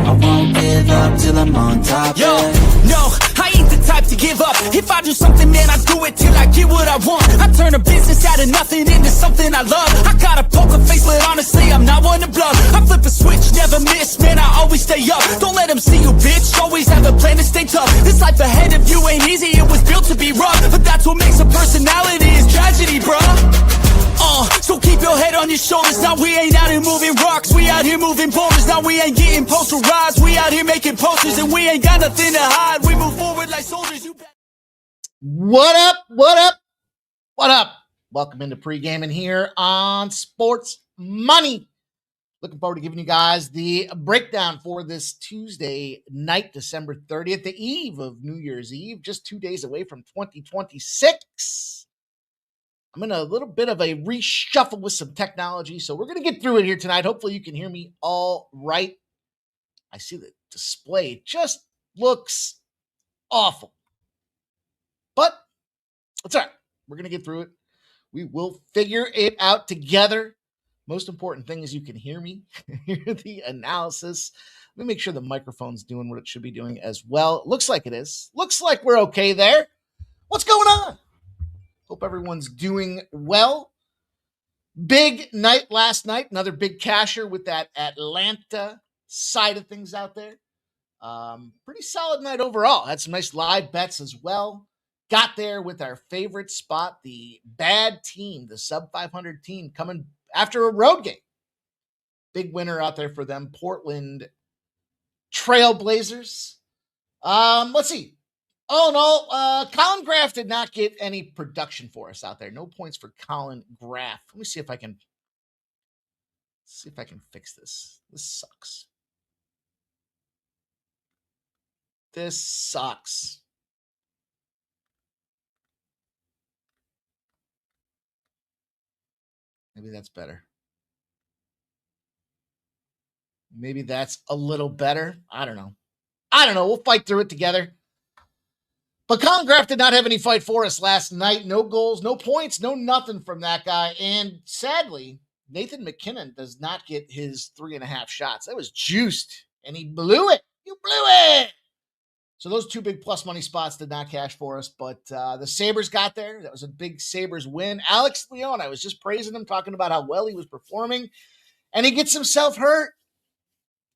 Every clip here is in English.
I won't give up till I'm on top. Yo, no, I ain't the type to give up. If I do something, man, I do it till I get what I want. I turn a business out of nothing into something I love. I got a poker face, but honestly, I'm not one to bluff. I flip a switch, never miss, man, I always stay up. Don't let them see you, bitch, always have a plan to stay tough. This life ahead of you ain't easy, it was built to be rough. But that's what makes a personality, is tragedy, bruh. So keep your head on your shoulders. Now we ain't out here moving rocks, we out here moving boulders. Now we ain't getting posterized, we out here making posters. And we ain't got nothing to hide, we move forward like soldiers. What up, what up, what up? Welcome into Pregaming here on Sports Money. Looking forward to giving you guys the breakdown for this Tuesday night, December 30th, the eve of New Year's Eve, just 2 days away from 2026. I'm in a little bit of a reshuffle with some technology, so we're going to get through it here tonight. Hopefully you can hear me all right. I see the display. It just looks awful. But it's all right. We're going to get through it. We will figure it out together. Most important thing is you can hear me, hear the analysis. Let me make sure the microphone's doing what it should be doing as well. Looks like it is. Looks like we're okay there. What's going on? Hope everyone's doing well. Big night last night. Another big casher with that Atlanta side of things out there. Pretty solid night overall. Had some nice live bets as well. Got there with our favorite spot, the bad team, the sub 500 team coming after a road game. Big winner out there for them, Portland Trailblazers. Let's see. Oh, no, Colin Graff did not get any production for us out there. No points for Colin Graff. Let me see if I can fix this. This sucks. This sucks. Maybe that's better. Maybe that's a little better. I don't know. We'll fight through it together. But Colin Graff did not have any fight for us last night. No goals, no points, no nothing from that guy. And sadly, Nathan McKinnon does not get his 3.5 shots. That was juiced, and he blew it. You blew it. So those two big plus money spots did not cash for us, but the Sabres got there. That was a big Sabres win. Alex Leon, I was just praising him, talking about how well he was performing, and he gets himself hurt.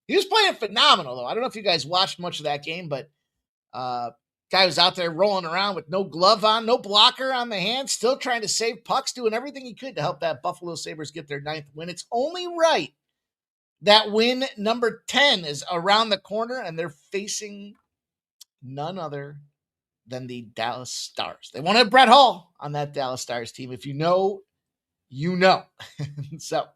He was playing phenomenal, though. I don't know if you guys watched much of that game, but guy was out there rolling around with no glove on, no blocker on the hand, still trying to save pucks, doing everything he could to help that Buffalo Sabres get their 9th win. It's only right that win number 10 is around the corner, and they're facing none other than the Dallas Stars. They won't have Brett Hull on that Dallas Stars team. If you know, you know. So,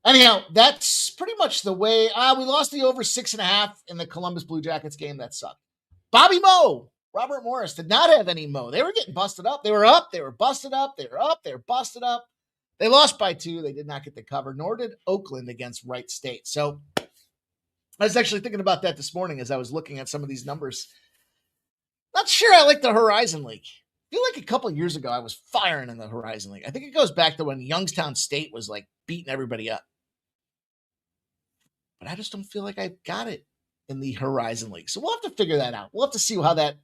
anyhow, that's pretty much the way. We lost the over 6.5 in the Columbus Blue Jackets game. That sucked. Bobby Moe, Robert Morris did not have any Moe. They were getting busted up. They were up. They were busted up. They were up. They were busted up. They lost by 2. They did not get the cover, nor did Oakland against Wright State. So I was actually thinking about that this morning as I was looking at some of these numbers. Not sure I like the Horizon League. I feel like a couple of years ago I was firing in the Horizon League. I think it goes back to when Youngstown State was like beating everybody up. But I just don't feel like I've got it in the Horizon League. So we'll have to figure that out. We'll have to see how that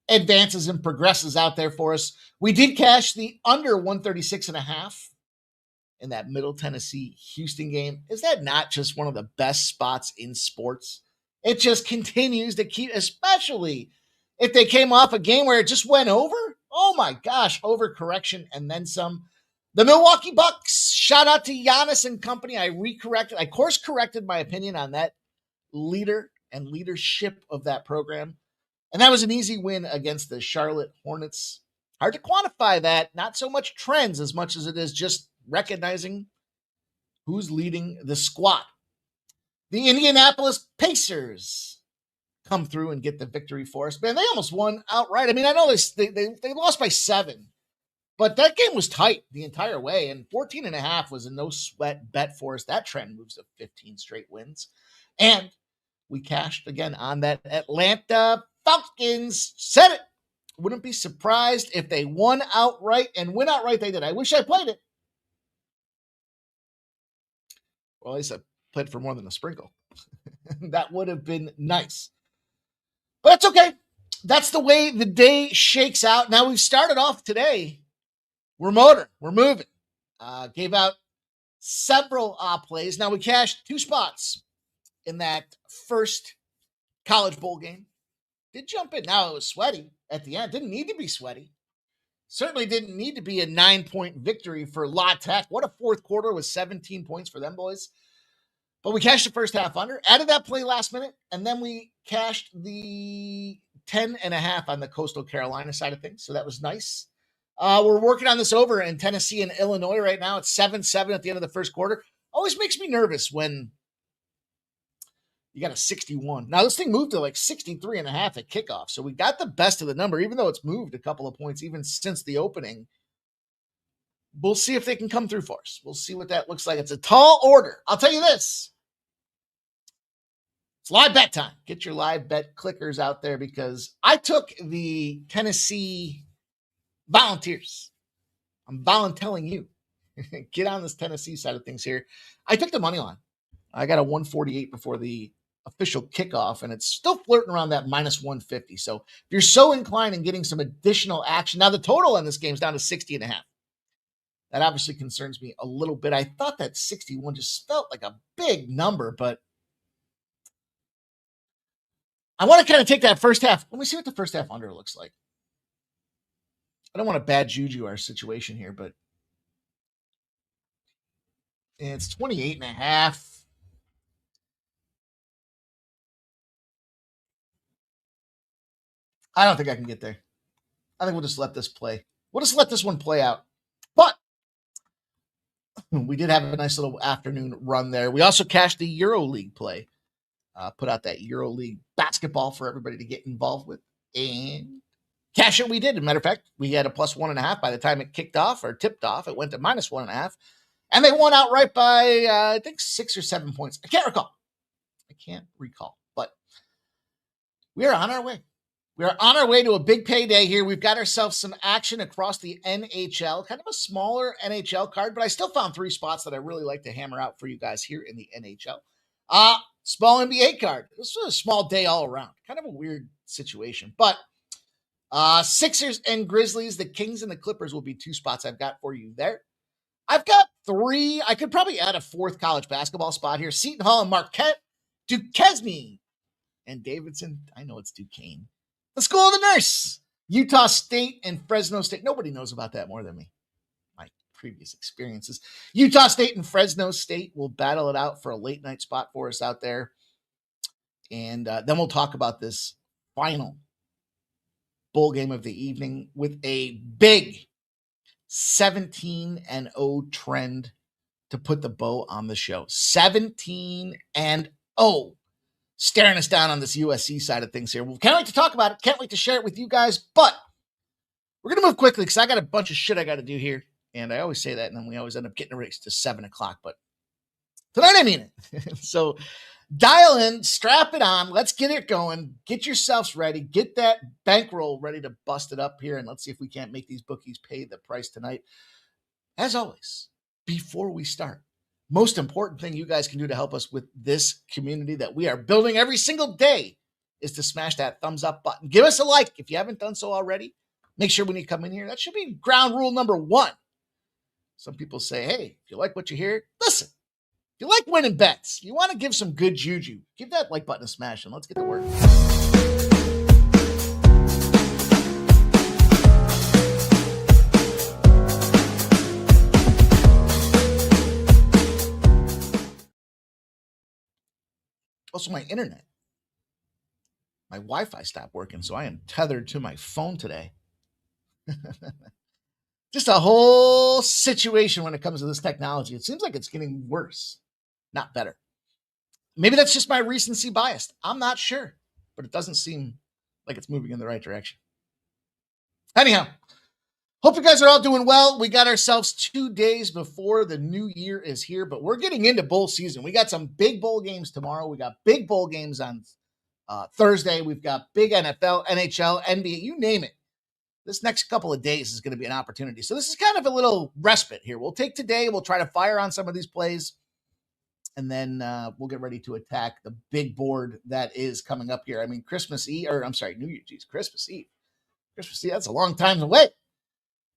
advances and progresses out there for us. We did cash the under 136.5 in that Middle Tennessee Houston game. Is that not just one of the best spots in sports? It just continues to keep, especially if they came off a game where it just went over. Oh my gosh, overcorrection and then some. The Milwaukee Bucks, shout out to Giannis and company. I course corrected my opinion on that leader and leadership of that program. And that was an easy win against the Charlotte Hornets. Hard to quantify that. Not so much trends as much as it is just recognizing who's leading the squad. The Indianapolis Pacers come through and get the victory for us. Man, they almost won outright. I mean, I know they lost by 7, but that game was tight the entire way, and 14.5 was a no-sweat bet for us. That trend moves to 15 straight wins. And we cashed again on that Atlanta Falcons. Said it. Wouldn't be surprised if they won outright, and win outright they did. I wish I played it. Well, at least I played for more than a sprinkle. That would have been nice. But it's okay. That's the way the day shakes out. Now we've started off today. We're motoring. We're moving. Gave out several plays. Now we cashed 2 spots in that first college bowl game. Did jump in. Now it was sweaty at the end. Didn't need to be sweaty. Certainly didn't need to be a 9-point victory for La Tech. What a fourth quarter with 17 points for them boys. But we cashed the first half under, added that play last minute, and then we cashed the 10.5 on the Coastal Carolina side of things. So that was nice. We're working on this over in Tennessee and Illinois right now. It's 7-7 at the end of the first quarter. Always makes me nervous when you got a 61. Now, this thing moved to like 63.5 at kickoff. So we got the best of the number, even though it's moved a couple of points even since the opening. We'll see if they can come through for us. We'll see what that looks like. It's a tall order. I'll tell you this. It's live bet time. Get your live bet clickers out there because I took the Tennessee Volunteers. I'm volunteering you. Get on this Tennessee side of things here. I took the money line. I got a 148 before the official kickoff, and it's still flirting around that minus 150. So if you're so inclined in getting some additional action, now the total on this game is down to 60.5. That obviously concerns me a little bit. I thought that 61 just felt like a big number, but I want to kind of take that first half. Let me see what the first half under looks like. I don't want to bad juju our situation here, but it's 28.5. I don't think I can get there. I think we'll just let this play. We'll just let this one play out. But we did have a nice little afternoon run there. We also cashed the EuroLeague play. Put out that EuroLeague basketball for everybody to get involved with. And cash it we did. As a matter of fact, we had a plus 1.5 by the time it kicked off or tipped off. It went to minus 1.5. And they won outright by, I think, 6 or 7 points. I can't recall. But we are on our way. We are on our way to a big payday here. We've got ourselves some action across the NHL. Kind of a smaller NHL card, but I still found 3 spots that I really like to hammer out for you guys here in the NHL. Small NBA card. This was a small day all around. Kind of a weird situation. But Sixers and Grizzlies, the Kings and the Clippers will be 2 spots I've got for you there. I've got 3. I could probably add a 4th college basketball spot here. Seton Hall and Marquette, Duquesne, and Davidson. I know it's Duquesne. The School of the Nurse, Utah State and Fresno State. Nobody knows about that more than me. My previous experiences. Utah State and Fresno State will battle it out for a late night spot for us out there. And then we'll talk about this final bowl game of the evening with a big 17-0 trend to put the bow on the show. 17-0. Staring us down on this USC side of things here. We can't wait to talk about it. Can't wait to share it with you guys. But we're going to move quickly because I got a bunch of shit I got to do here. And I always say that, and then we always end up getting a race to 7 o'clock. But tonight I mean it. So dial in, strap it on. Let's get it going. Get yourselves ready. Get that bankroll ready to bust it up here. And let's see if we can't make these bookies pay the price tonight. As always, before we start, most important thing you guys can do to help us with this community that we are building every single day is to smash that thumbs up button. Give us a like if you haven't done so already. Make sure when you come in here, that should be ground rule number 1. Some people say, hey, if you like what you hear, listen. If you like winning bets, you want to give some good juju, give that like button a smash and let's get to work. Also, my internet. My Wi-Fi stopped working, so I am tethered to my phone today. Just a whole situation when it comes to this technology. It seems like it's getting worse, not better. Maybe that's just my recency bias. I'm not sure, but it doesn't seem like it's moving in the right direction. Anyhow, hope you guys are all doing well. We got ourselves 2 days before the new year is here, but we're getting into bowl season. We got some big bowl games tomorrow. We got big bowl games on Thursday. We've got big NFL, NHL, NBA, you name it. This next couple of days is going to be an opportunity. So this is kind of a little respite here. We'll take today. We'll try to fire on some of these plays. And then we'll get ready to attack the big board that is coming up here. I mean, Christmas Eve, or I'm sorry, New Year's, Christmas Eve. Christmas Eve, that's a long time away.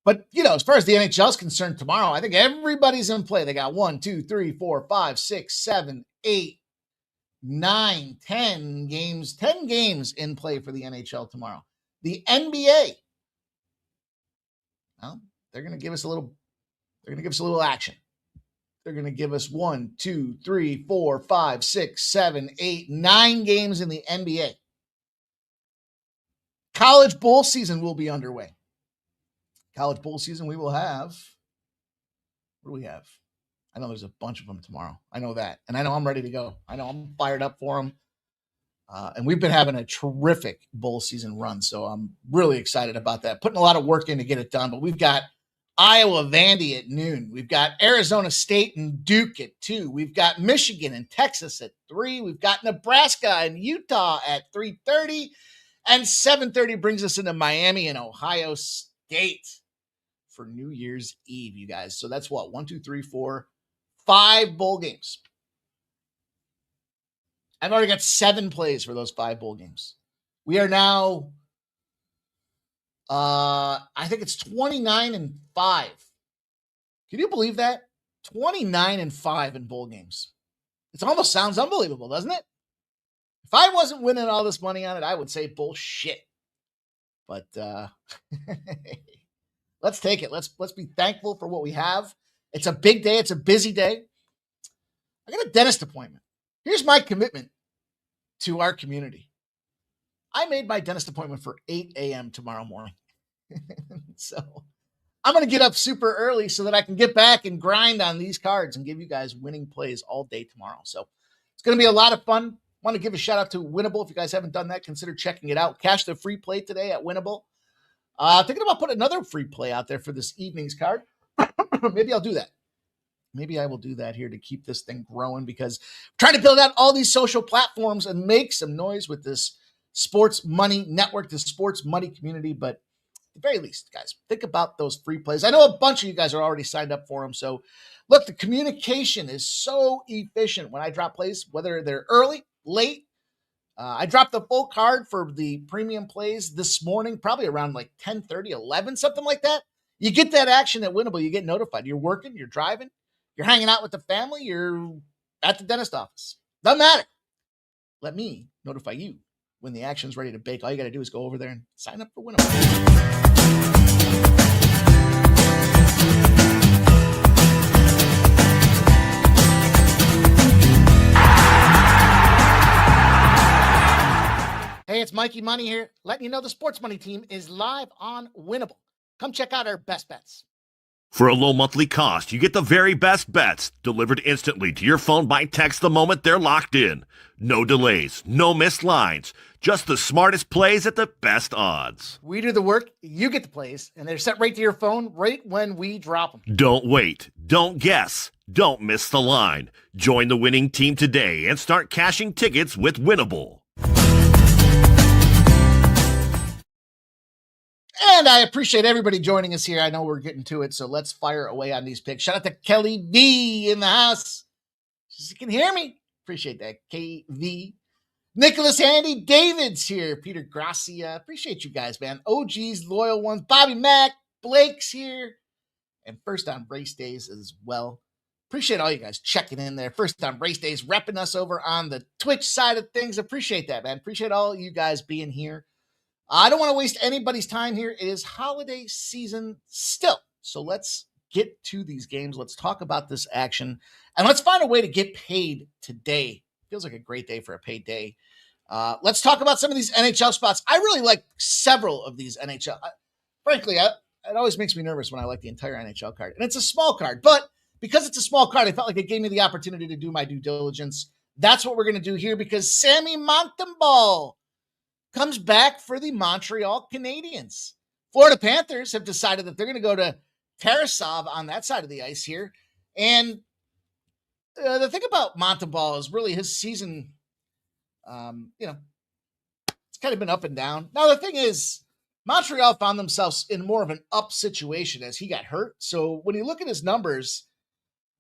But, as far as the NHL is concerned tomorrow, I think everybody's in play. They got 1, 2, 3, 4, 5, 6, 7, 8, 9, 10 games. 10 games in play for the NHL tomorrow. The NBA, well, they're going to give us a little action. They're going to give us 1, 2, 3, 4, 5, 6, 7, 8, 9 games in the NBA. College bowl season will be underway. College bowl season, we will have. What do we have? I know there's a bunch of them tomorrow. I know that. And I know I'm ready to go. I know I'm fired up for them. And we've been having a terrific bowl season run. So I'm really excited about that. Putting a lot of work in to get it done. But we've got Iowa Vandy at noon. We've got Arizona State and Duke at 2. We've got Michigan and Texas at 3. We've got Nebraska and Utah at 3:30. And 7:30 brings us into Miami and Ohio State for New Year's Eve, you guys. So that's what? 1, 2, 3, 4, 5 bowl games. I've already got 7 plays for those 5 bowl games. We are now, I think it's 29-5. Can you believe that? 29-5 in bowl games. It almost sounds unbelievable, doesn't it? If I wasn't winning all this money on it, I would say bullshit. But let's take it. Let's be thankful for what we have. It's a big day. It's a busy day. I got a dentist appointment. Here's my commitment to our community. I made my dentist appointment for 8 a.m. tomorrow morning. So I'm going to get up super early so that I can get back and grind on these cards and give you guys winning plays all day tomorrow. So it's going to be a lot of fun. Want to give a shout out to Winnable. If you guys haven't done that, consider checking it out. Cash the free play today at Winnable. Thinking about putting another free play out there for this evening's card. Maybe I'll do that. Maybe I will do that here to keep this thing growing, because I'm trying to build out all these social platforms and make some noise with this sports money network, this sports money community. But at the very least, guys, think about those free plays. I know a bunch of you guys are already signed up for them. So look, the communication is so efficient when I drop plays, whether they're early, late. I dropped the full card for the premium plays this morning, probably around like 10:30, 11, something like that. You get that action at Winnable. You get notified. You're working, you're driving, you're hanging out with the family, you're at the dentist office. Doesn't matter. Let me notify you when the action's ready to bake. All you got to do is go over there and sign up for Winnable. Hey, it's Mikey Money here, letting you know the Sports Money team is live on Winnable. Come check out our best bets. For a low monthly cost, you get the very best bets delivered instantly to your phone by text the moment they're locked in. No delays, no missed lines, just the smartest plays at the best odds. We do the work, you get the plays, and they're sent right to your phone right when we drop them. Don't wait, don't guess, don't miss the line. Join the winning team today and start cashing tickets with Winnable. And I appreciate everybody joining us here. I know we're getting to it, so let's fire away on these picks. Shout out to Kelly V in the house. She can hear me. Appreciate that, KV. Nicholas Handy David's here. Peter Gracia. Appreciate you guys, man. OGs, loyal ones. Bobby Mack. Blake's here. And First on Race Days as well. Appreciate all you guys checking in there. First on Race Days, repping us over on the Twitch side of things. Appreciate that, man. Appreciate all you guys being here. I don't want to waste anybody's time here. It is holiday season still. So let's get to these games. Let's talk about this action. And let's find a way to get paid today. Feels like a great day for a paid day. Let's talk about some of these NHL spots. I really like several of these NHL. Frankly, it always makes me nervous when I like the entire NHL card. And it's a small card. But because it's a small card, I felt like it gave me the opportunity to do my due diligence. That's what we're going to do here, because Sammy Montembeault comes back for the Montreal Canadiens. Florida Panthers have decided that they're going to go to Tarasov on that side of the ice here. And the thing about Montembeault is really his season, it's kind of been up and down. Now, the thing is, Montreal found themselves in more of an up situation as he got hurt. So when you look at his numbers,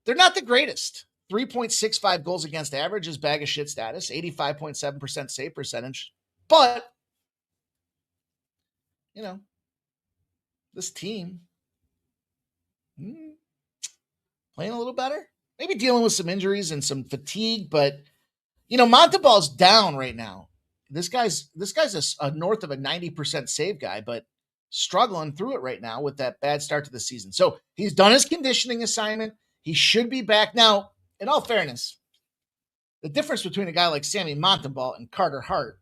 they're not the greatest. 3.65 goals against average is bag of shit status, 85.7% save percentage. But, you know, this team playing a little better. Maybe dealing with some injuries and some fatigue, but, you know, Montebal's down right now. This guy's a north of a 90% save guy, but struggling through it right now with that bad start to the season. So he's done his conditioning assignment. He should be back. Now, in all fairness, the difference between a guy like Sammy Montembeault and Carter Hart,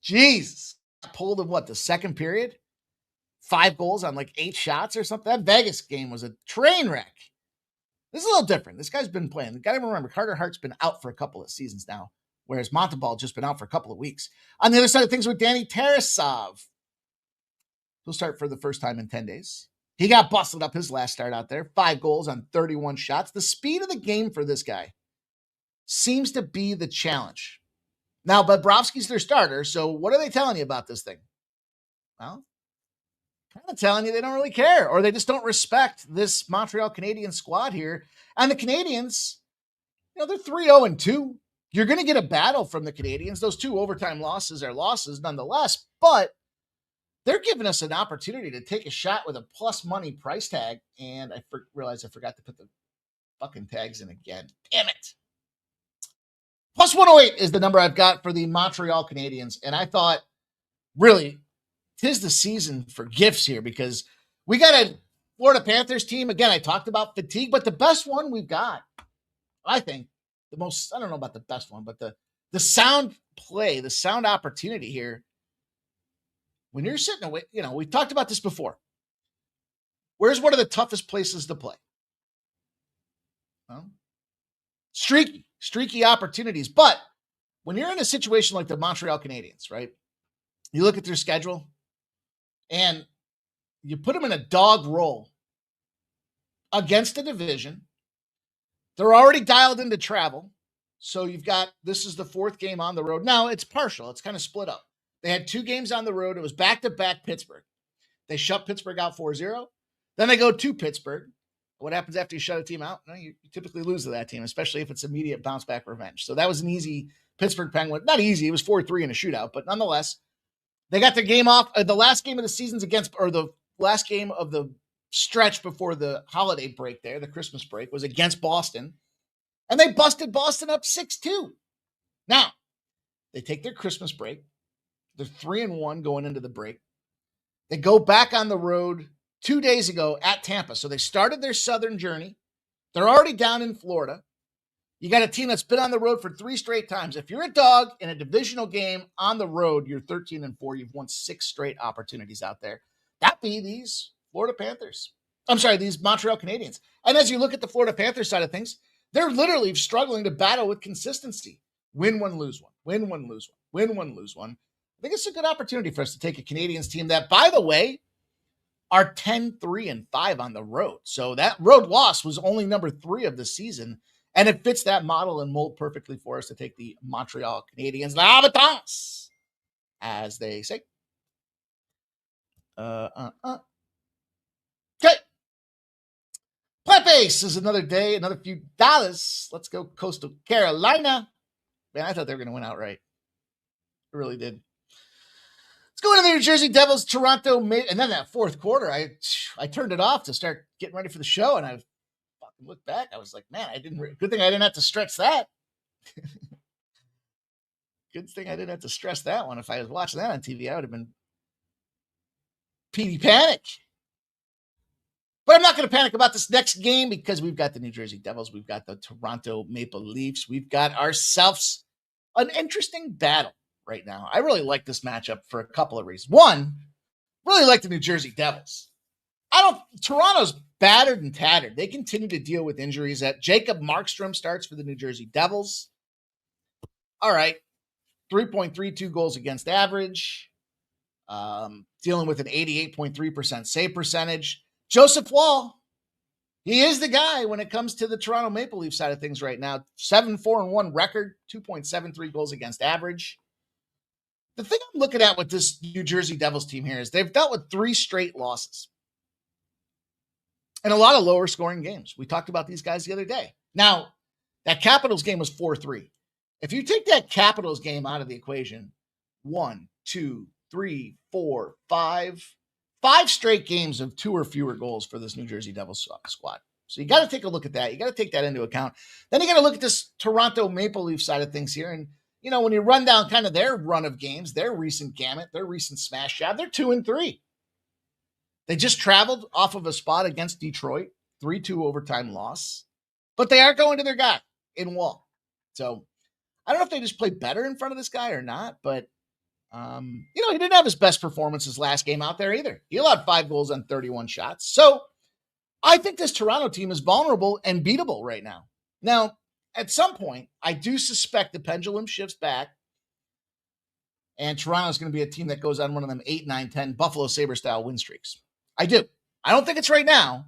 Jesus, pulled in the second period? 5 goals on like 8 shots or something. That Vegas game was a train wreck. This is a little different. This guy's been playing. You got to remember, Carter Hart's been out for a couple of seasons now, whereas Montembeault just been out for a couple of weeks. On the other side of things with Danny Tarasov, he'll start for the first time in 10 days. He got busted up his last start out there. 5 goals on 31 shots. The speed of the game for this guy seems to be the challenge. Now, Bobrovsky's their starter, so what are they telling you about this thing? Well, kind of telling you they don't really care, or they just don't respect this Montreal Canadiens squad here. And the Canadiens, you know, they're 3-0-2. You're going to get a battle from the Canadiens. Those 2 overtime losses are losses nonetheless, but they're giving us an opportunity to take a shot with a plus money price tag. And I realized I forgot to put the fucking tags in again. Damn it. Plus 108 is the number I've got for the Montreal Canadiens. And I thought, really, 'tis the season for gifts here, because we got a Florida Panthers team. Again, I talked about fatigue, but the best one we've got, I think, the most, I don't know about the best one, but the sound play, the sound opportunity here. When you're sitting away, you know, we talked about this before. Where's one of the toughest places to play? Well, streaky opportunities. But when you're in a situation like the Montreal Canadiens, right? You look at their schedule and you put them in a dog roll against a division. They're already dialed into travel. So you've got, this is the 4th game on the road. Now it's partial. It's kind of split up. They had 2 games on the road. It was back-to-back Pittsburgh. They shut Pittsburgh out 4-0. Then they go to Pittsburgh. What happens after you shut a team out? You typically lose to that team, especially if it's immediate bounce-back revenge. So that was an easy Pittsburgh Penguin. Not easy. It was 4-3 in a shootout. But nonetheless, they got their game off. The last game of the season's the last game of the stretch before the holiday break there, the Christmas break, was against Boston. And they busted Boston up 6-2. Now, they take their Christmas break. They're 3-1 going into the break. They go back on the road 2 days ago at Tampa. So they started their southern journey. They're already down in Florida. You got a team that's been on the road for 3 straight times. If you're a dog in a divisional game on the road, you're 13-4. You've won 6 straight opportunities out there. That'd be these Florida Panthers. I'm sorry, these Montreal Canadiens. And as you look at the Florida Panthers side of things, they're literally struggling to battle with consistency. Win one, lose one. Win one, lose one. Win one, lose one. I think it's a good opportunity for us to take a Canadiens team that, by the way, are 10-3-5 on the road. So that road loss was only number 3 of the season, and it fits that model and mold perfectly for us to take the Montreal Canadiens. L'Habitants, as they say. Okay. Plant base is another day, another few dollars. Let's go Coastal Carolina. Man, I thought they were going to win outright. I really did. Let's go into the New Jersey Devils, Toronto, and then that 4th quarter, I turned it off to start getting ready for the show, and I fucking looked back. I was like, man, good thing I didn't have to stretch that. Good thing I didn't have to stress that one. If I was watching that on TV, I would have been Petey Panic. But I'm not going to panic about this next game, because we've got the New Jersey Devils. We've got the Toronto Maple Leafs. We've got ourselves an interesting battle right now. I really like this matchup for a couple of reasons. One, really like the New Jersey Devils. Toronto's battered and tattered. They continue to deal with injuries. That Jacob Markstrom starts for the New Jersey Devils. All right. 3.32 goals against average. Dealing with an 88.3% save percentage. Joseph Wall, he is the guy when it comes to the Toronto Maple Leaf side of things right now. 7-4-1 record, 2.73 goals against average. The thing I'm looking at with this New Jersey Devils team here is they've dealt with 3 straight losses. and a lot of lower scoring games. We talked about these guys the other day. Now, that Capitals game was 4-3. If you take that Capitals game out of the equation, 1, 2, 3, 4, 5 straight games of 2 or fewer goals for this New Jersey Devils squad. So you got to take a look at that. You got to take that into account. Then you got to look at this Toronto Maple Leaf side of things here. And, you know, when you run down kind of their run of games, their recent gamut, their recent smash job, they're 2-3. They just traveled off of a spot against Detroit, 3-2 overtime loss. But they are going to their guy in Wall. So I don't know if they just play better in front of this guy or not, but, you know, he didn't have his best performance his last game out there either. He allowed 5 goals on 31 shots. So I think this Toronto team is vulnerable and beatable right now. Now, at some point, I do suspect the pendulum shifts back, and Toronto's going to be a team that goes on one of them 8, 9, 10 Buffalo Sabre-style win streaks. I do. I don't think it's right now.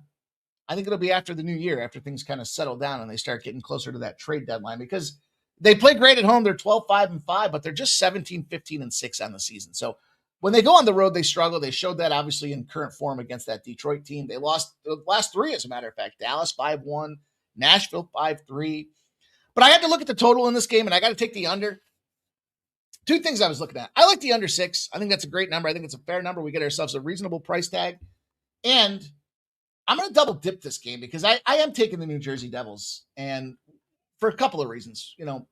I think it'll be after the new year, after things kind of settle down and they start getting closer to that trade deadline, because they play great at home. They're 12-5-5, but they're just 17-15-6 on the season. So when they go on the road, they struggle. They showed that obviously in current form against that Detroit team. They lost the last 3, as a matter of fact. Dallas 5-1, Nashville 5-3. But I had to look at the total in this game, and I got to take the under. 2 things I was looking at. I like the under 6. I think that's a great number. I think it's a fair number. We get ourselves a reasonable price tag. And I'm going to double dip this game because I am taking the New Jersey Devils, and for a couple of reasons. You know,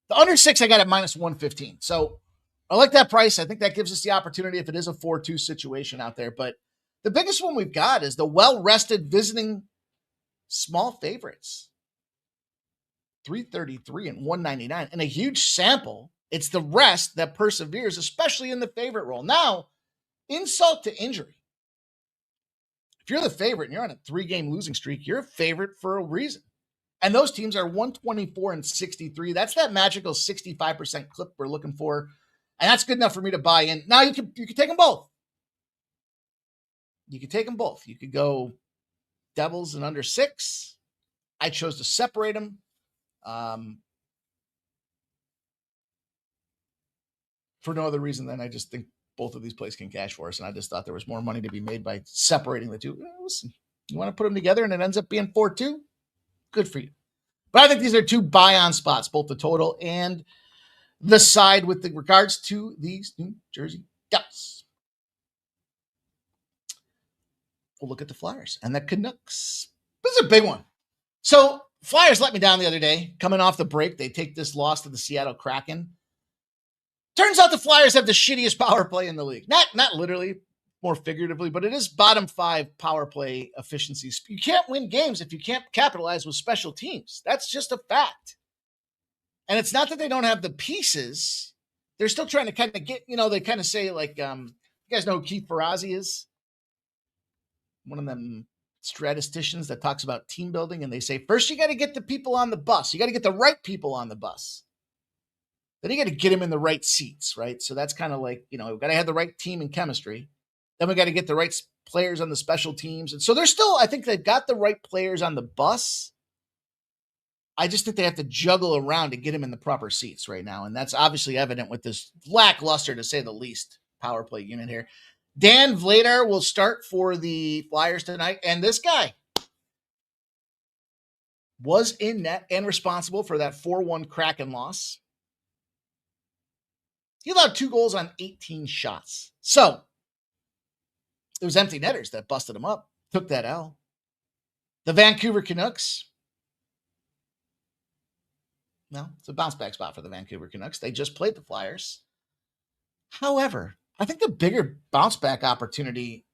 the under 6, I got at -115. So I like that price. I think that gives us the opportunity if it is a 4-2 situation out there. But the biggest one we've got is the well-rested visiting small favorites. 333 and 199. And a huge sample. It's the rest that perseveres, especially in the favorite role. Now, insult to injury. If you're the favorite and you're on a 3-game losing streak, you're a favorite for a reason. And those teams are 124 and 63. That's that magical 65% clip we're looking for. And that's good enough for me to buy in. Now you could take them both. You could take them both. You could go Devils and under 6. I chose to separate them. For no other reason than I just think both of these plays can cash for us. And I just thought there was more money to be made by separating the two. Listen, you want to put them together and it ends up being 4-2? Good for you. But I think these are 2 buy-on spots, both the total and the side with regards to these New Jersey Devils. We'll look at the Flyers and the Canucks. This is a big one. So Flyers let me down the other day. Coming off the break, they take this loss to the Seattle Kraken. Turns out the Flyers have the shittiest power play in the league. Not literally, more figuratively, but it is bottom 5 power play efficiencies. You can't win games if you can't capitalize with special teams. That's just a fact. And it's not that they don't have the pieces. They're still trying to kind of get, you know, they kind of say like, you guys know who Keith Ferrazzi is? One of them statisticians that talks about team building. And they say, first you got to get the people on the bus. You got to get the right people on the bus. Then you got to get them in the right seats, right? So that's kind of like, you know, we've got to have the right team and chemistry. Then we got to get the right players on the special teams. And so they're still, I think they've got the right players on the bus. I just think they have to juggle around to get them in the proper seats right now. And that's obviously evident with this lackluster, to say the least, power play unit here. Dan Vladar will start for the Flyers tonight. And this guy was in net and responsible for that 4-1 Kraken loss. He allowed 2 goals on 18 shots. So it was empty netters that busted him up, took that L. The Vancouver Canucks. No, it's a bounce back spot for the Vancouver Canucks. They just played the Flyers. However, I think the bigger bounce back opportunity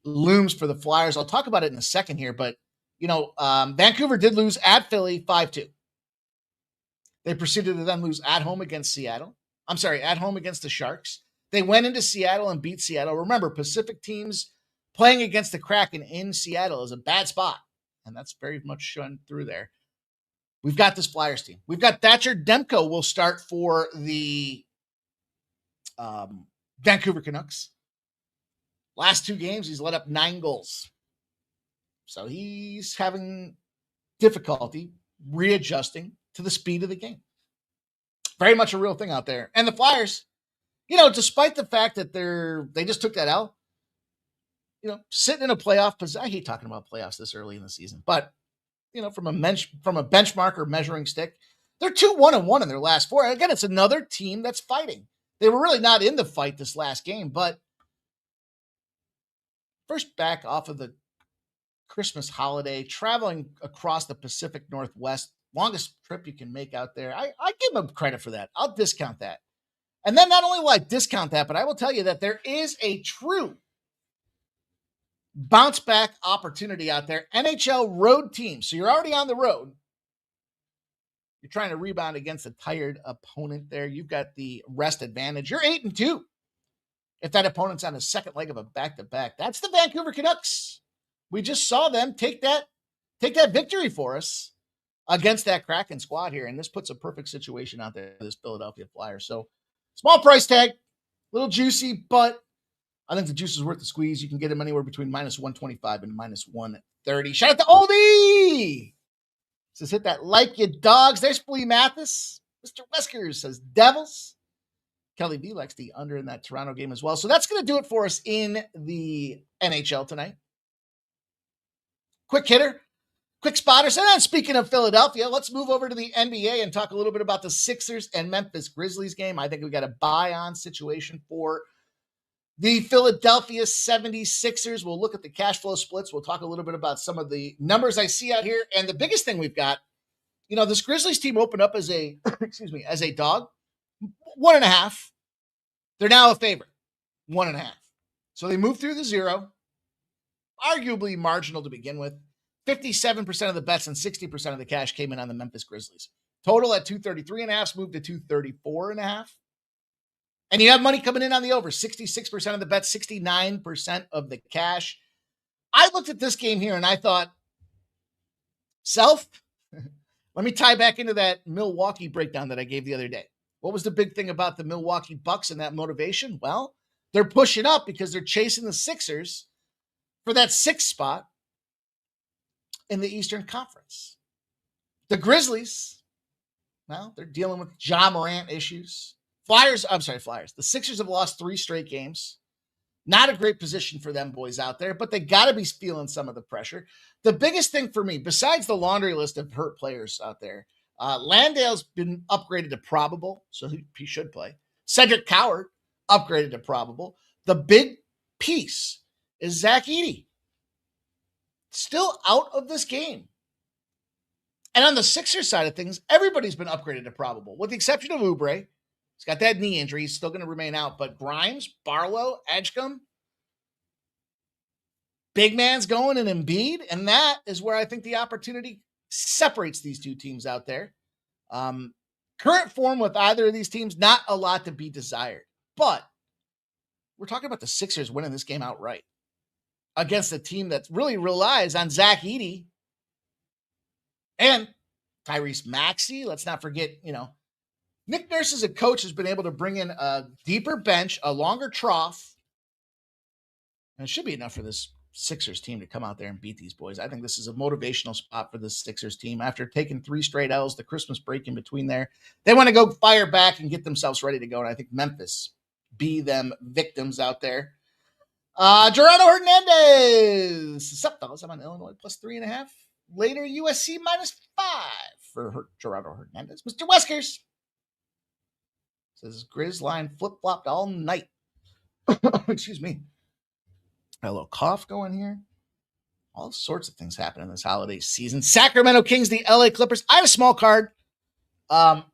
looms for the Flyers. I'll talk about it in a second here, but you know, Vancouver did lose at Philly 5-2. They proceeded to then lose at home against Seattle. I'm sorry, at home against the Sharks. They went into Seattle and beat Seattle. Remember, Pacific teams playing against the Kraken in Seattle is a bad spot. And that's very much shown through there. We've got this Flyers team. We've got Thatcher Demko will start for the Vancouver Canucks. Last 2 games, he's let up 9 goals. So he's having difficulty readjusting to the speed of the game. Very much a real thing out there. And the Flyers, you know, despite the fact that they just took that L, sitting in a playoff position. I hate talking about playoffs this early in the season, but from a benchmark or measuring stick, they're 2-1-1 in their last 4. Again, it's another team that's fighting. They were really not in the fight this last game, but first back off of the Christmas holiday, traveling across the Pacific Northwest, longest trip you can make out there. I give them credit for that. I'll discount that. And then not only will I discount that, but I will tell you that there is a true bounce back opportunity out there. NHL road team. So you're already on the road. You're trying to rebound against a tired opponent there. You've got the rest advantage. You're 8-2. If that opponent's on the second leg of a back-to-back, that's the Vancouver Canucks. We just saw them take that victory for us against that Kraken squad here. And this puts a perfect situation out there for this Philadelphia Flyers. So small price tag, a little juicy, but I think the juice is worth the squeeze. You can get them anywhere between -125 and -130. Shout out to Oldie. Says hit that like you dogs. There's Flea Mathis. Mr. Wesker says Devils. Kelly V likes the under in that Toronto game as well. So that's going to do it for us in the NHL tonight. Quick hitter, quick spotters. And then speaking of Philadelphia, let's move over to the NBA and talk a little bit about the Sixers and Memphis Grizzlies game. I think we got a buy-on situation for the Philadelphia 76ers. We'll look at the cash flow splits. We'll talk a little bit about some of the numbers I see out here. And the biggest thing we've got, this Grizzlies team opened up as a, as a dog, 1.5. They're now a favorite, 1.5. So they moved through the zero, arguably marginal to begin with. 57% of the bets and 60% of the cash came in on the Memphis Grizzlies. Total at 233.5, moved to 234.5. And you have money coming in on the over, 66% of the bets, 69% of the cash. I looked at this game here and I thought, let me tie back into that Milwaukee breakdown that I gave the other day. What was the big thing about the Milwaukee Bucks and that motivation? Well, they're pushing up because they're chasing the Sixers for that 6th spot in the Eastern Conference. The Grizzlies, well, they're dealing with Ja Morant issues. Flyers. The Sixers have lost 3 straight games. Not a great position for them boys out there, but they got to be feeling some of the pressure. The biggest thing for me, besides the laundry list of hurt players out there, Landale's been upgraded to probable, so he should play. Cedric Coward, upgraded to probable. The big piece is Zach Edey. Still out of this game. And on the Sixers side of things, everybody's been upgraded to probable, with the exception of Oubre. He's got that knee injury. He's still going to remain out. But Grimes, Barlow, Edgecombe, big man's going and Embiid. And that is where I think the opportunity separates these two teams out there. Current form with either of these teams, not a lot to be desired. But we're talking about the Sixers winning this game outright against a team that really relies on Zach Edey and Tyrese Maxey. Let's not forget, Nick Nurse as a coach has been able to bring in a deeper bench, a longer trough, and it should be enough for this Sixers team to come out there and beat these boys. I think this is a motivational spot for the Sixers team. After taking 3 straight L's, the Christmas break in between there, they want to go fire back and get themselves ready to go. And I think Memphis be them victims out there. Gerardo Hernandez. Sup, fellas? I'm on Illinois plus 3.5. Later, USC -5 for Gerardo Hernandez. Mr. Weskers says Grizz line flip-flopped all night. Excuse me. Got a little cough going here. All sorts of things happen in this holiday season. Sacramento Kings, the LA Clippers. I have a small card. Gosh,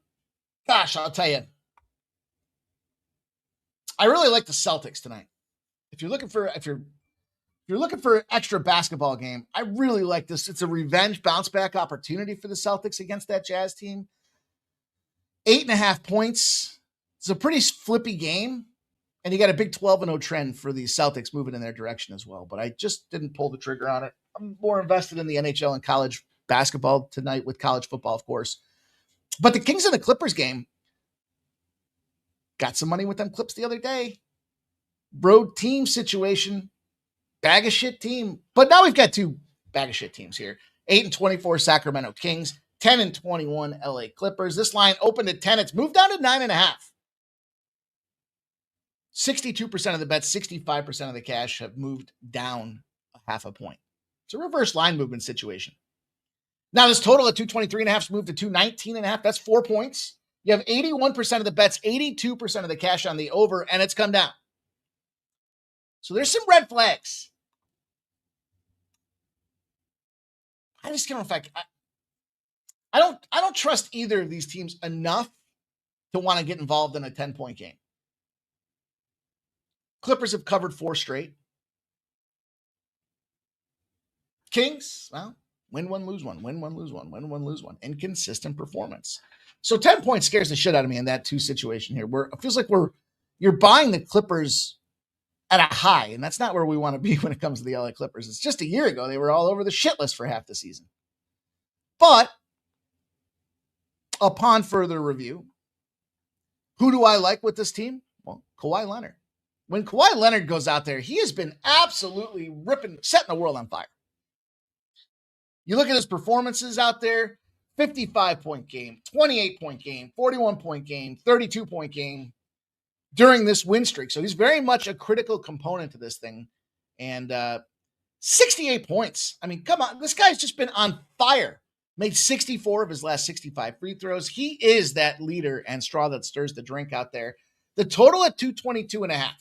I'll tell you. I really like the Celtics tonight. If you're looking for an extra basketball game, I really like this. It's a revenge bounce back opportunity for the Celtics against that Jazz team. 8.5 points. It's a pretty flippy game. And you got a big 12-0 trend for the Celtics moving in their direction as well. But I just didn't pull the trigger on it. I'm more invested in the NHL and college basketball tonight with college football, of course. But the Kings and the Clippers game, got some money with them Clips the other day. Road team situation. Bag of shit team. But now we've got 2 bag of shit teams here. 8-24 Sacramento Kings. 10-21 LA Clippers. This line opened at 10. It's moved down to 9.5. 62% of the bets, 65% of the cash have moved down a half a point. It's a reverse line movement situation. Now this total at 223.5 has moved to 219.5. That's 4 points. You have 81% of the bets, 82% of the cash on the over, and it's come down. So there's some red flags. I just can't know if I don't trust either of these teams enough to want to get involved in a 10-point game. Clippers have covered 4 straight. Kings, well, win one, lose one, win one, lose one, win one, lose one. Inconsistent performance. So 10 points scares the shit out of me in that 2 situation here, where it feels like you're buying the Clippers at a high, and that's not where we want to be when it comes to the LA Clippers. It's just a year ago, they were all over the shit list for half the season. But upon further review, who do I like with this team? Well, Kawhi Leonard. When Kawhi Leonard goes out there, he has been absolutely setting the world on fire. You look at his performances out there, 55-point game, 28-point game, 41-point game, 32-point game during this win streak. So he's very much a critical component to this thing. And 68 points. I mean, come on. This guy's just been on fire. Made 64 of his last 65 free throws. He is that leader and straw that stirs the drink out there. The total at 222.5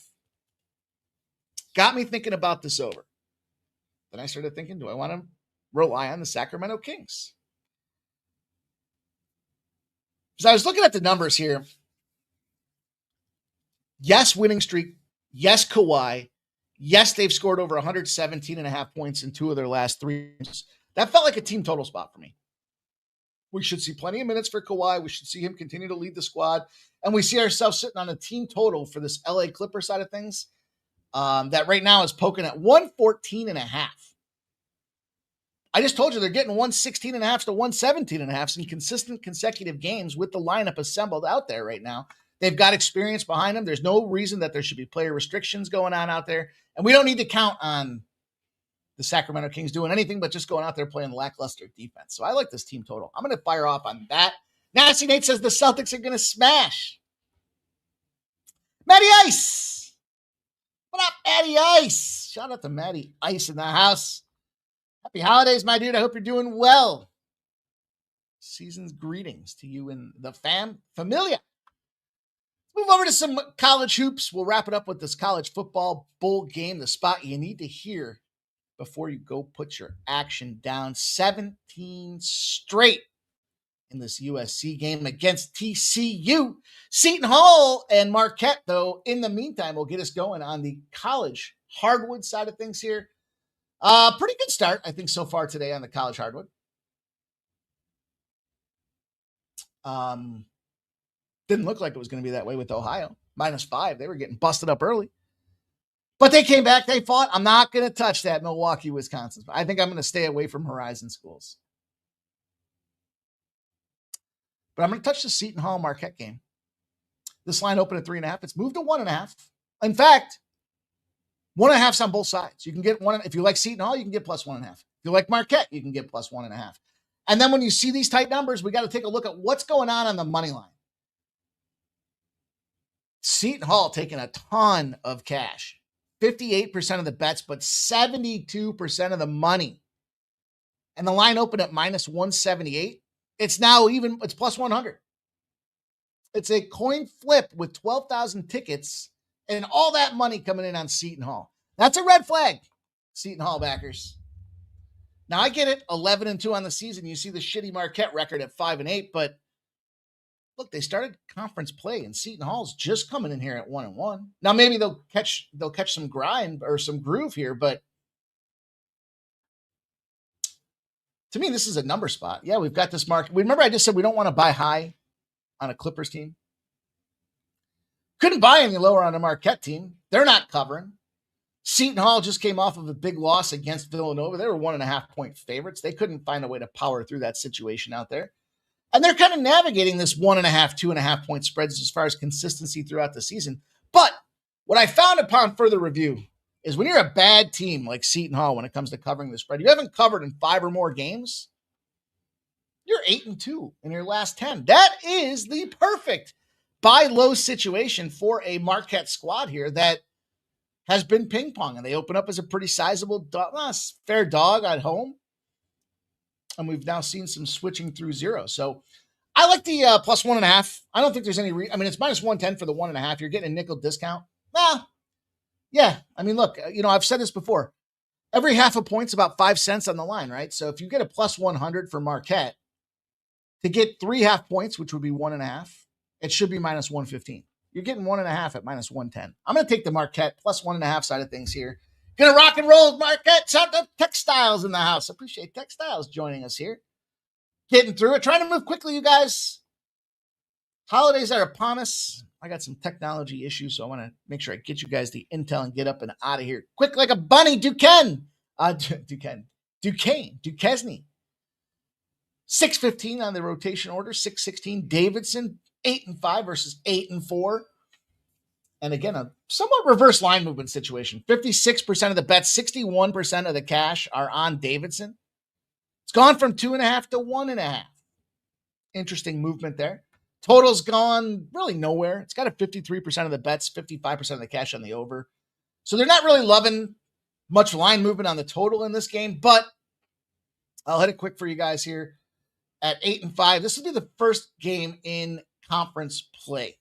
got me thinking about this over. Then I started thinking, do I want to rely on the Sacramento Kings? Because I was looking at the numbers here. Yes, winning streak. Yes, Kawhi. Yes, they've scored over 117.5 points in 2 of their last 3 games. That felt like a team total spot for me. We should see plenty of minutes for Kawhi. We should see him continue to lead the squad. And we see ourselves sitting on a team total for this LA Clipper side of things that right now is poking at 114.5. I just told you they're getting 116.5 to 117.5 in consistent consecutive games with the lineup assembled out there right now. They've got experience behind them. There's no reason that there should be player restrictions going on out there. And we don't need to count on the Sacramento Kings doing anything but just going out there playing lackluster defense. So I like this team total. I'm going to fire off on that. Nasty Nate says the Celtics are going to smash. Matty Ice. What up, Matty Ice? Shout out to Matty Ice in the house. Happy holidays, my dude. I hope you're doing well. Season's greetings to you and the familia. Move over to some college hoops. We'll wrap it up with this college football bowl game, the spot you need to hear before you go put your action down. 17 straight in this USC game against TCU. Seton Hall and Marquette, though, in the meantime, will get us going on the college hardwood side of things here. Pretty good start, I think, so far today on the college hardwood. Didn't look like it was going to be that way with Ohio. -5. They were getting busted up early. But they came back. They fought. I'm not going to touch that Milwaukee, Wisconsin. I think I'm going to stay away from Horizon schools. But I'm going to touch the Seton Hall Marquette game. This line opened at 3.5. It's moved to 1.5. In fact, 1.5's on both sides. You can get one. If you like Seton Hall, you can get +1.5. If you like Marquette, you can get +1.5. And then when you see these tight numbers, we got to take a look at what's going on the money line. Seton Hall taking a ton of cash. 58% of the bets, but 72% of the money. And the line opened at -178. It's now even, it's +100. It's a coin flip with 12,000 tickets and all that money coming in on Seton Hall. That's a red flag, Seton Hall backers. Now I get it, 11-2 on the season. You see the shitty Marquette record at 5-8, but look, they started conference play, and Seton Hall's just coming in here at 1-1. Now maybe they'll catch some grind or some groove here, but to me, this is a number spot. Yeah, we've got this mark. Remember, I just said we don't want to buy high on a Clippers team. Couldn't buy any lower on a Marquette team. They're not covering. Seton Hall just came off of a big loss against Villanova. They were 1.5-point favorites. They couldn't find a way to power through that situation out there. And they're kind of navigating this 1.5, 2.5-point spreads as far as consistency throughout the season. But what I found upon further review is when you're a bad team like Seton Hall when it comes to covering the spread, you haven't covered in 5 or more games, you're 8-2 in your last 10. That is the perfect buy low situation for a squad here that has been ping pong, and they open up as a pretty sizable fair dog at home. And we've now seen some switching through zero. So I like the plus 1.5. I don't think there's any it's minus 110 for the 1.5. You're getting a nickel discount. Yeah. I mean, look, I've said this before. Every half a point's about 5 cents on the line, right? So if you get a plus 100 for Marquette, to get 3 half points, which would be 1.5, it should be minus 115. You're getting 1.5 at minus 110. I'm going to take the Marquette plus 1.5 side of things here. Going to rock and roll with Marquette. Shout out to Textiles in the house. Appreciate Textiles joining us here. Getting through it. Trying to move quickly, you guys. Holidays are upon us. I got some technology issues, so I want to make sure I get you guys the intel and get up and out of here quick like a bunny. Duquesne. 6-15 on the rotation order. 6-16. Davidson, 8-5 versus 8-4. And again, a somewhat reverse line movement situation. 56% of the bets, 61% of the cash are on Davidson. It's gone from 2.5 to 1.5. Interesting movement there. Total's gone really nowhere. It's got a 53% of the bets, 55% of the cash on the over. So they're not really loving much line movement on the total in this game, but I'll hit it quick for you guys here at 8-5. This will be the first game in conference play.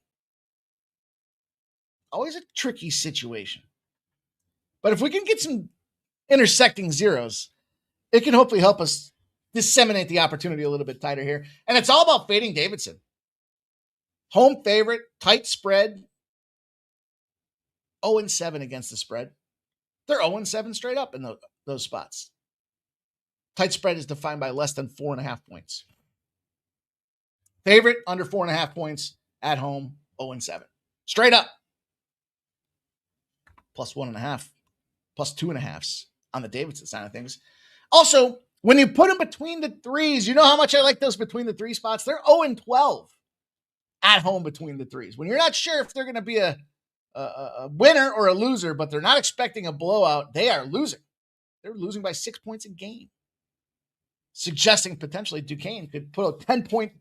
Always a tricky situation. But if we can get some intersecting zeros, it can hopefully help us disseminate the opportunity a little bit tighter here. And it's all about fading Davidson. Home favorite, tight spread, 0-7 against the spread. They're 0-7 straight up in those spots. Tight spread is defined by less than 4.5 points. Favorite, under 4.5 points, at home, 0-7. Straight up. Plus 1.5, plus 2.5s on the Davidson side of things. Also, when you put them between the threes, you know how much I like those between the three spots? They're 0-12 at home between the threes. When you're not sure if they're going to be a winner or a loser, but they're not expecting a blowout, they are losing. They're losing by 6 points a game. Suggesting potentially Duquesne could put a 10-point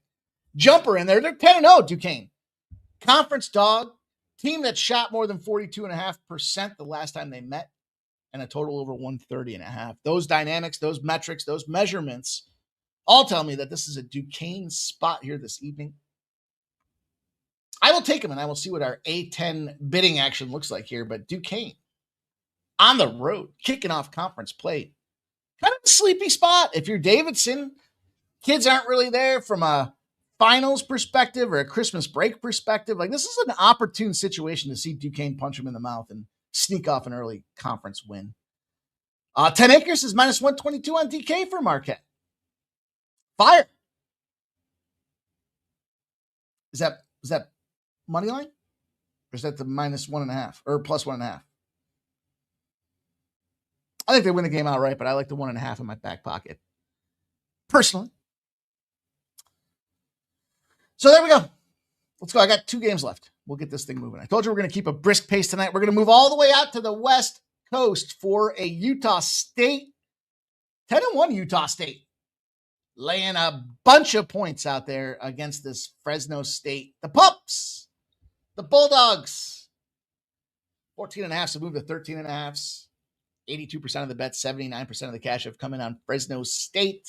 jumper in there. They're 10-0, Duquesne. Conference dog. Team that shot more than 42.5% the last time they met, and a total over 130.5. Those dynamics, those metrics, those measurements all tell me that this is a Duquesne spot here this evening. I will take them, and I will see what our A10 bidding action looks like here. But Duquesne on the road, kicking off conference play. Kind of a sleepy spot. If you're Davidson, kids aren't really there from a finals perspective or a Christmas break perspective. Like, this is an opportune situation to see Duquesne punch him in the mouth and sneak off an early conference win. 10 acres is minus 122 on DK for Marquette. Fire. Is that money line? Or is that the minus 1.5 or plus 1.5? I think they win the game outright, but I like the 1.5 in my back pocket. Personally. So there we go. Let's go. I got 2 games left. We'll get this thing moving. I told you we're going to keep a brisk pace tonight. We're going to move all the way out to the West Coast for a Utah State. 10-1 Utah State. Laying a bunch of points out there against this Fresno State. The Pups. The Bulldogs. 14.5, so move to 13.5. 82% of the bets, 79% of the cash have come in on Fresno State.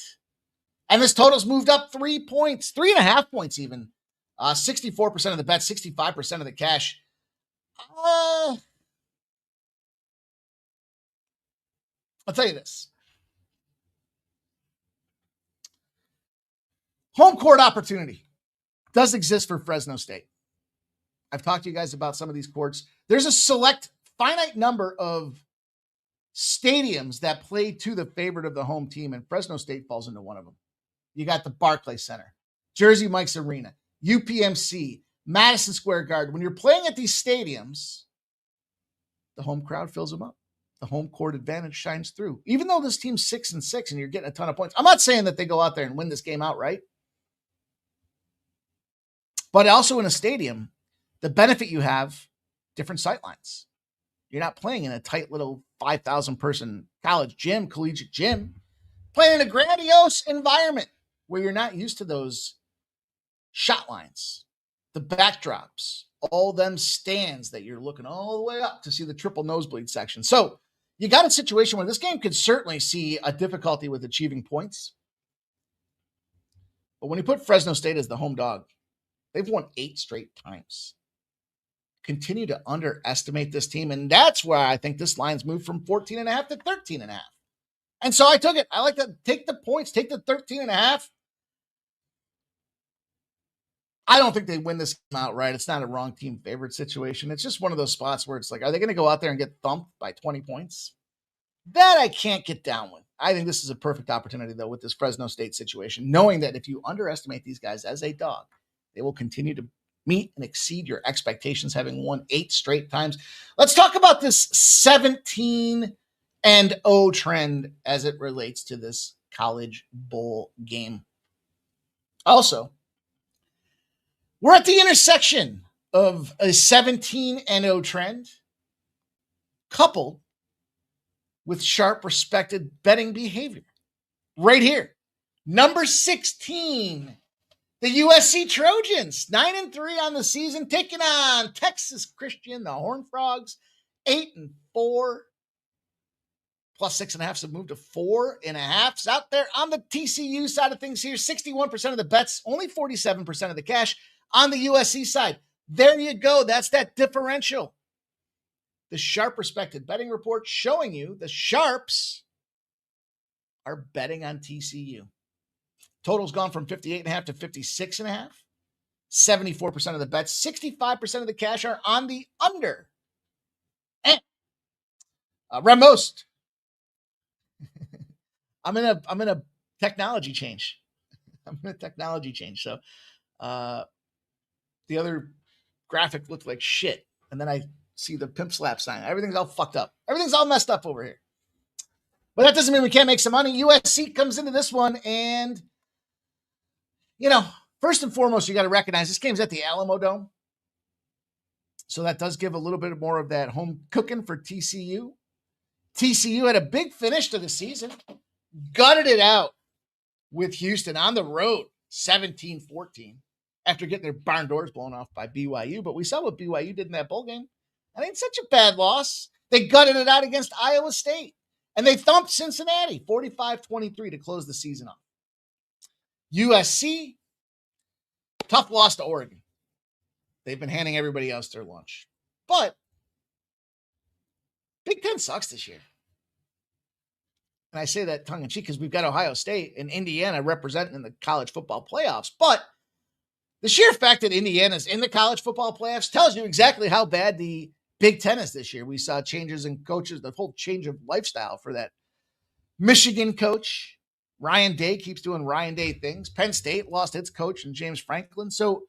And this total's moved up 3 points, 3.5 points even. 64% of the bets, 65% of the cash. I'll tell you this. Home court opportunity does exist for Fresno State. I've talked to you guys about some of these courts. There's a select, finite number of stadiums that play to the favorite of the home team, and Fresno State falls into one of them. You got the Barclays Center, Jersey Mike's Arena, UPMC, Madison Square Garden. When you're playing at these stadiums, the home crowd fills them up. The home court advantage shines through. Even though this team's 6-6 and you're getting a ton of points, I'm not saying that they go out there and win this game outright. But also in a stadium, the benefit you have, different sightlines. You're not playing in a tight little 5,000 person college gym, collegiate gym. Playing in a grandiose environment where you're not used to those shot lines, the backdrops, all them stands that you're looking all the way up to see the triple nosebleed section. So you got a situation where this game could certainly see a difficulty with achieving points. But when you put Fresno State as the home dog, they've won 8 straight times. Continue to underestimate this team. And that's why I think this line's moved from 14.5 to 13.5. And so I took it. I like to take the points, take the 13.5. I don't think they win this game outright. It's not a wrong team favorite situation. It's just one of those spots where it's like, are they going to go out there and get thumped by 20 points? That I can't get down with. I think this is a perfect opportunity, though, with this Fresno State situation, knowing that if you underestimate these guys as a dog, they will continue to meet and exceed your expectations, having won 8 straight times. Let's talk about this 17-0 trend as it relates to this college bowl game. Also, we're at the intersection of a 17-0 trend coupled with sharp, respected betting behavior. Right here. Number 16, the USC Trojans, 9-3 on the season, taking on Texas Christian, the Horned Frogs, 8-4. Plus 6.5 have moved to 4.5. Out there on the TCU side of things here, 61% of the bets, only 47% of the cash on the USC side. There you go. That's that differential. The Sharp Respected Betting Report showing you the Sharps are betting on TCU. Total's gone from 58.5 to 56.5. 74% of the bets, 65% of the cash are on the under. And Remost. I'm in a technology change. So the other graphic looked like shit. And then I see the pimp slap sign. Everything's all fucked up. Everything's all messed up over here. But that doesn't mean we can't make some money. USC comes into this one and, first and foremost, you got to recognize this game's at the Alamo Dome. So that does give a little bit more of that home cooking for TCU. TCU had a big finish to the season. Gutted it out with Houston on the road, 17-14, after getting their barn doors blown off by BYU. But we saw what BYU did in that bowl game. That ain't such a bad loss. They gutted it out against Iowa State. And they thumped Cincinnati, 45-23 to close the season off. USC, tough loss to Oregon. They've been handing everybody else their lunch. But Big Ten sucks this year. And I say that tongue-in-cheek because we've got Ohio State and Indiana representing in the college football playoffs. But the sheer fact that Indiana's in the college football playoffs tells you exactly how bad the Big Ten is this year. We saw changes in coaches, the whole change of lifestyle for that Michigan coach. Ryan Day keeps doing Ryan Day things. Penn State lost its coach and James Franklin. So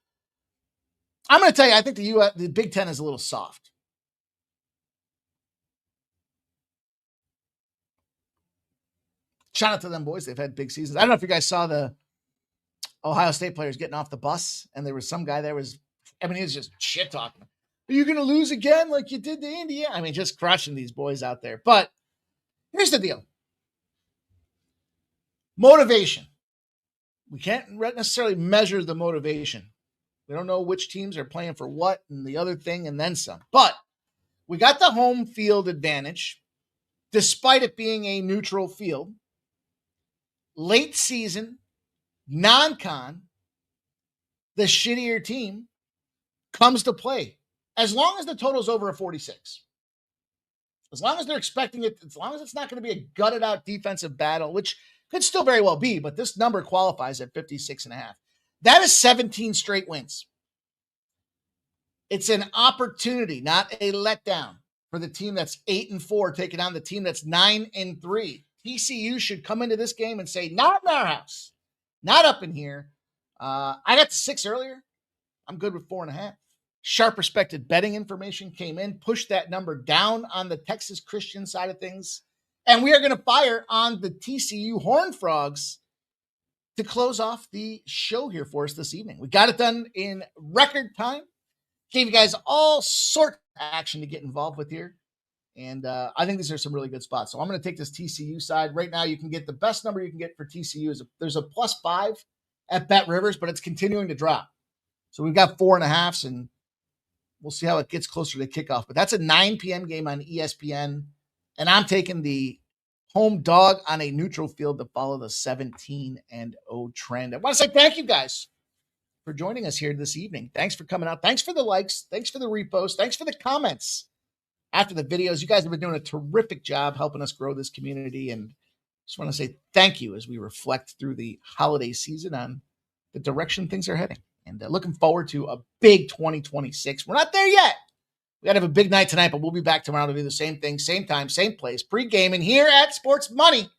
I'm going to tell you, I think the Big Ten is a little soft. Shout out to them boys. They've had big seasons. I don't know if you guys saw the Ohio State players getting off the bus, and there was some guy there he was just shit talking. Are you going to lose again like you did to India? I mean, just crushing these boys out there. But here's the deal. Motivation. We can't necessarily measure the motivation. We don't know which teams are playing for what and the other thing and then some. But we got the home field advantage, despite it being a neutral field. Late season, non-con, the shittier team comes to play. As long as the total's over a 46. As long as they're expecting it, as long as it's not going to be a gutted out defensive battle, which could still very well be, but this number qualifies at 56.5. That is 17 straight wins. It's an opportunity, not a letdown, for the team that's 8-4 taking on the team that's 9-3. TCU should come into this game and say, not in our house, not up in here. I got to 6 earlier. I'm good with 4.5. Sharp Respected Betting information came in, pushed that number down on the Texas Christian side of things. And we are going to fire on the TCU Horned Frogs to close off the show here for us this evening. We got it done in record time. Gave you guys all sorts of action to get involved with here. And I think these are some really good spots. So I'm going to take this TCU side. Right now, you can get the best number you can get for TCU. There's a +5 at Bet Rivers, but it's continuing to drop. So we've got 4.5s, and we'll see how it gets closer to kickoff. But that's a 9 p.m. game on ESPN, and I'm taking the home dog on a neutral field to follow the 17-0 trend. I want to say thank you guys for joining us here this evening. Thanks for coming out. Thanks for the likes. Thanks for the reposts. Thanks for the comments after the videos. You guys have been doing a terrific job helping us grow this community, and just want to say thank you as we reflect through the holiday season on the direction things are heading. And looking forward to a big 2026. We're not there yet. We got to have a big night tonight, but we'll be back tomorrow to do the same thing, same time, same place. Pre-gaming here at Sports Money.